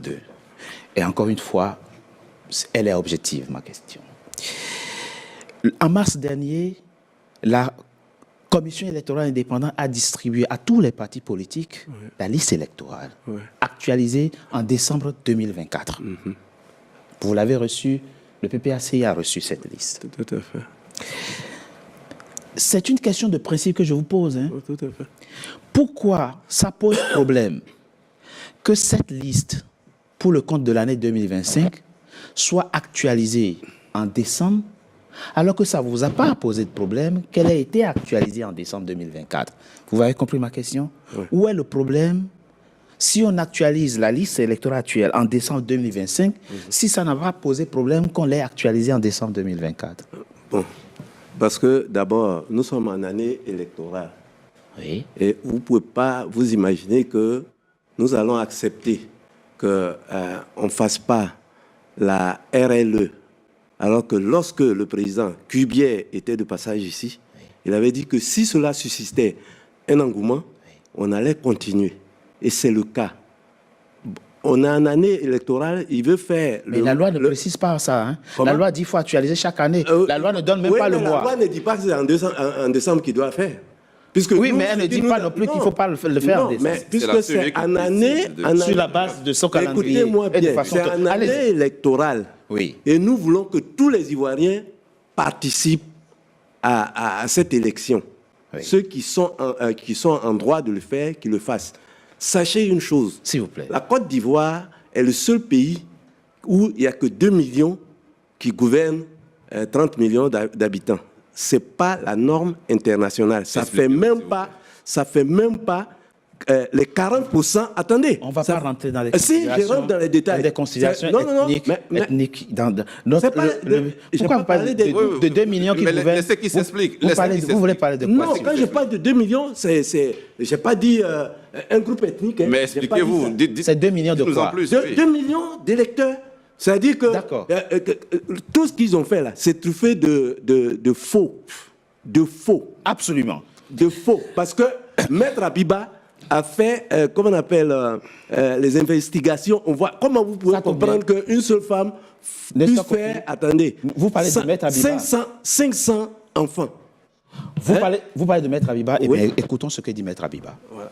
2. Et encore une fois, elle est objective, ma question. En mars dernier, la Commission électorale indépendante a distribué à tous les partis politiques la liste électorale, actualisée en décembre 2024. Vous l'avez reçue, le PPACI a reçu cette liste. Tout à fait. C'est une question de principe que je vous pose. Hein. Tout à fait. Pourquoi ça pose problème que cette liste, pour le compte de l'année 2025, soit actualisée en décembre, alors que ça ne vous a pas posé de problème qu'elle ait été actualisée en décembre 2024? Vous avez compris ma question? Oui. Où est le problème si on actualise la liste électorale actuelle en décembre 2025, si ça n'a pas posé problème qu'on l'ait actualisée en décembre 2024? Bon, parce que d'abord, nous sommes en année électorale. Oui. Et vous ne pouvez pas vous imaginer que nous allons accepter qu'on ne fasse pas la RLE. Alors que lorsque le président Cubier était de passage ici, il avait dit que si cela suscitait un engouement, on allait continuer. Et c'est le cas. On est en année électorale, il veut faire... Mais la loi ne précise pas ça. Hein. La loi dit qu'il faut actualiser chaque année. La loi ne donne même pas le mois. La loi ne dit pas que c'est en décembre qu'il doit faire. Puisque oui, mais elle ne dit pas non plus qu'il ne faut pas le faire en décembre. Mais puisque c'est en année... Sur la base de son calendrier. Écoutez-moi bien, c'est en année électorale. Oui. Et nous voulons que tous les Ivoiriens participent à cette élection. Oui. Ceux qui sont en droit de le faire, qu'ils le fassent. Sachez une chose. S'il vous plaît. La Côte d'Ivoire est le seul pays où il n'y a que 2 millions qui gouvernent 30 millions d'habitants. Ce n'est pas la norme internationale. Ça ne fait même pas les 40%. Attendez. On ne va pas rentrer dans les considérations. Si, je rentre dans les détails. Des considérations ethniques. Pourquoi vous parlez de 2 millions qui gouvernent? Laissez qu'il s'explique. Vous voulez parler de quoi? Non, quand je parle de 2 millions, je n'ai pas dit un groupe ethnique. Hein. Mais expliquez-vous. C'est 2 millions de quoi? 2 millions d'électeurs. C'est-à-dire que tout ce qu'ils ont fait là, c'est truffé de faux. De faux. Absolument. De faux. Parce que Maître Abiba a fait, comment on appelle, les investigations. On voit, comment vous pouvez comprendre qu'une seule femme puisse faire, attendez, vous parlez de Maître Abiba. 500 enfants. Vous parlez de Maître Abiba, et bien, écoutons ce que dit Maître Abiba. Voilà.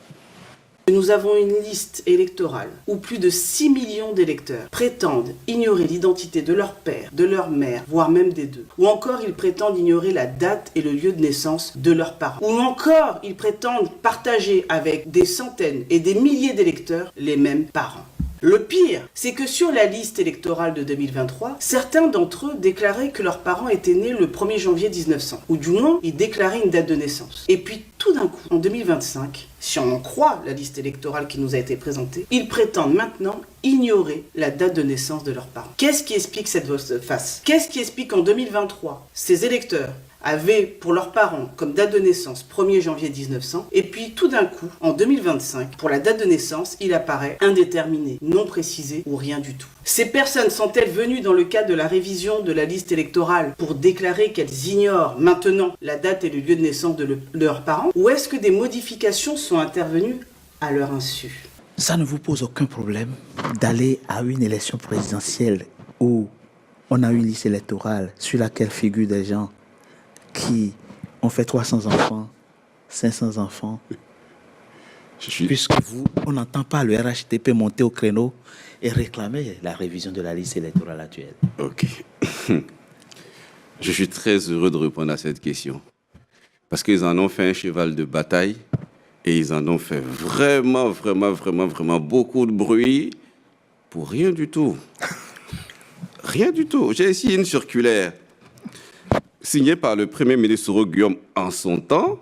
Nous avons une liste électorale où plus de 6 millions d'électeurs prétendent ignorer l'identité de leur père, de leur mère, voire même des deux. Ou encore ils prétendent ignorer la date et le lieu de naissance de leurs parents. Ou encore ils prétendent partager avec des centaines et des milliers d'électeurs les mêmes parents. Le pire, c'est que sur la liste électorale de 2023, certains d'entre eux déclaraient que leurs parents étaient nés le 1er janvier 1900, ou du moins, ils déclaraient une date de naissance. Et puis, tout d'un coup, en 2025, si on en croit la liste électorale qui nous a été présentée, ils prétendent maintenant ignorer la date de naissance de leurs parents. Qu'est-ce qui explique cette volte-face? Qu'est-ce qui explique qu'en 2023, ces électeurs avaient pour leurs parents comme date de naissance 1er janvier 1900, et puis tout d'un coup, en 2025, pour la date de naissance, il apparaît indéterminé, non précisé ou rien du tout. Ces personnes sont-elles venues dans le cadre de la révision de la liste électorale pour déclarer qu'elles ignorent maintenant la date et le lieu de naissance de leurs parents, ou est-ce que des modifications sont intervenues à leur insu? Ça ne vous pose aucun problème d'aller à une élection présidentielle où on a une liste électorale sur laquelle figurent des gens qui ont fait 300 enfants, 500 enfants, puisque on n'entend pas le RHTP monter au créneau et réclamer la révision de la liste électorale actuelle. Ok. Je suis très heureux de répondre à cette question. Parce qu'ils en ont fait un cheval de bataille et ils en ont fait vraiment beaucoup de bruit pour rien du tout. Rien du tout. J'ai ici une circulaire signé par le Premier ministre Soro Guillaume en son temps.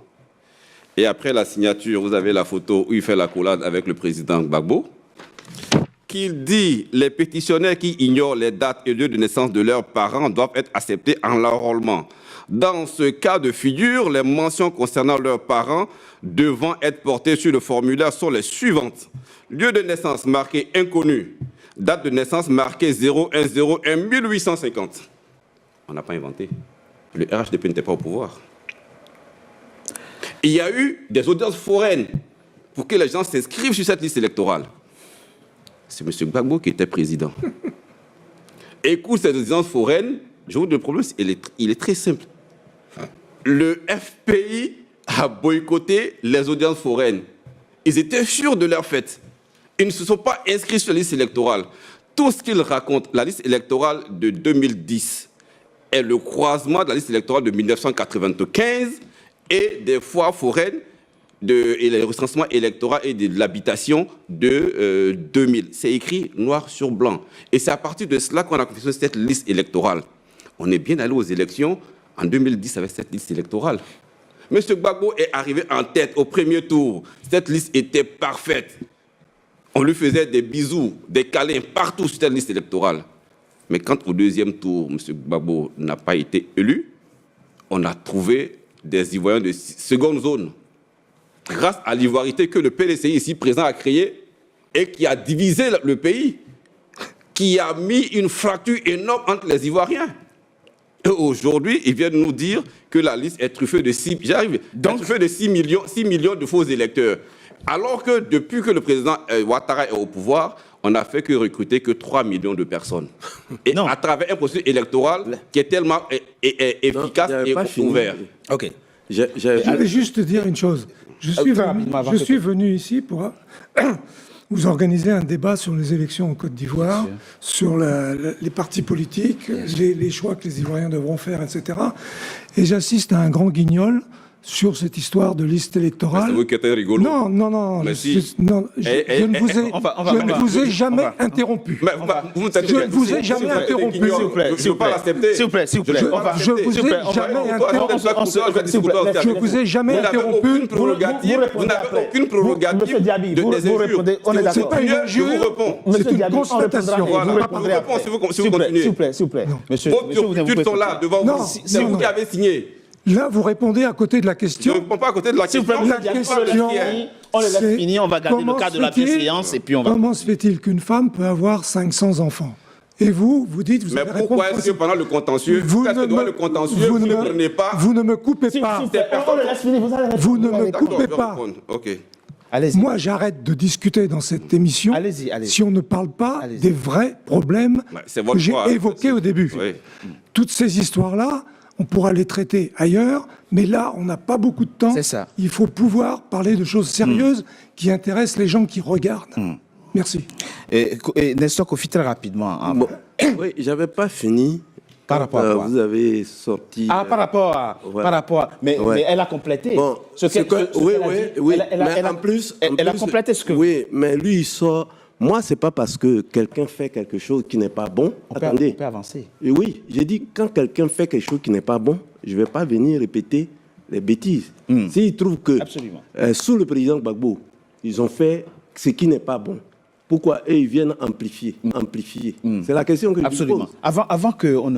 Et après la signature, vous avez la photo où il fait la collade avec le président Gbagbo, qui dit « Les pétitionnaires qui ignorent les dates et lieux de naissance de leurs parents doivent être acceptés en l'enrôlement. Dans ce cas de figure, les mentions concernant leurs parents devant être portées sur le formulaire sont les suivantes. Lieu de naissance marqué inconnu. Date de naissance marquée 0101 1850. » On n'a pas inventé. Le RHDP n'était pas au pouvoir. Il y a eu des audiences foraines pour que les gens s'inscrivent sur cette liste électorale. c'est M. Gbagbo qui était président. Écoute cette audience foraine, je vous dis le problème, il est très simple. Le FPI a boycotté les audiences foraines. Ils étaient sûrs de leur fait. Ils ne se sont pas inscrits sur la liste électorale. Tout ce qu'ils racontent, la liste électorale de 2010 est le croisement de la liste électorale de 1995 et des foires foraines et les recensements électoraux et de l'habitation de 2000. C'est écrit noir sur blanc. Et c'est à partir de cela qu'on a confectionné cette liste électorale. On est bien allé aux élections en 2010 avec cette liste électorale. M. Gbagbo est arrivé en tête au premier tour. Cette liste était parfaite. On lui faisait des bisous, des câlins partout sur cette liste électorale. Mais quand au deuxième tour, M. Gbagbo n'a pas été élu, on a trouvé des Ivoiriens de seconde zone. Grâce à l'ivoirité que le PDCI ici présent a créée et qui a divisé le pays, qui a mis une fracture énorme entre les Ivoiriens. Et aujourd'hui, ils viennent nous dire que la liste est truffée de 6 millions de faux électeurs. Alors que depuis que le président Ouattara est au pouvoir, on n'a fait que recruter que 3 millions de personnes. Et à travers un processus électoral qui est tellement efficace et ouvert. Ok. Je vais juste dire une chose. Je suis venu ici pour vous organiser un débat sur les élections en Côte d'Ivoire, sur les partis politiques, les choix que les Ivoiriens devront faire, etc. Et j'assiste à un grand guignol sur cette histoire de liste électorale. C'est vous qui êtes rigolo. Non. Je ne vous ai jamais interrompu. Je ne vous ai jamais interrompu. S'il vous plaît. S'il vous plaît. Je vous ai jamais interrompu. Je vous ai jamais interrompu. Vous n'avez aucune prérogative de répondre. C'est pas une injure, c'est une constatation. Vous répondez si vous continuez. S'il vous plaît. Monsieur, vos turpitudes sont là devant vous. C'est vous qui avez signé. Là, vous répondez à côté de la question. Je ne réponds pas à côté de la question. On les laisse finir, on va garder le cadre de la préséance et puis on va... Comment se fait-il qu'une femme peut avoir 500 enfants? Et vous dites... Mais pourquoi est-ce que pendant le contentieux, vous ne prenez pas... Vous ne me coupez pas. Vous ne me coupez pas. Moi, j'arrête de discuter dans cette émission si on ne parle pas des vrais problèmes que j'ai évoqués au début. Toutes ces histoires-là, on pourra les traiter ailleurs, mais là, on n'a pas beaucoup de temps. C'est ça. Il faut pouvoir parler de choses sérieuses qui intéressent les gens qui regardent. Merci. Et Nestor Kofi, très rapidement. Oui, j'avais pas fini. Par rapport à quoi? Vous avez sorti... par rapport à... Mais elle a complété. Bon, oui. Mais en plus... Elle a complété ce que... Oui, mais lui, il sort... Moi, c'est pas parce que quelqu'un fait quelque chose qui n'est pas bon. Attendez. On peut avancer. Et oui, j'ai dit, quand quelqu'un fait quelque chose qui n'est pas bon, je ne vais pas venir répéter les bêtises. S'ils trouvent que, sous le président Gbagbo, ils ont fait ce qui n'est pas bon, pourquoi eux, ils viennent amplifier? C'est la question que je vous pose. Avant qu'on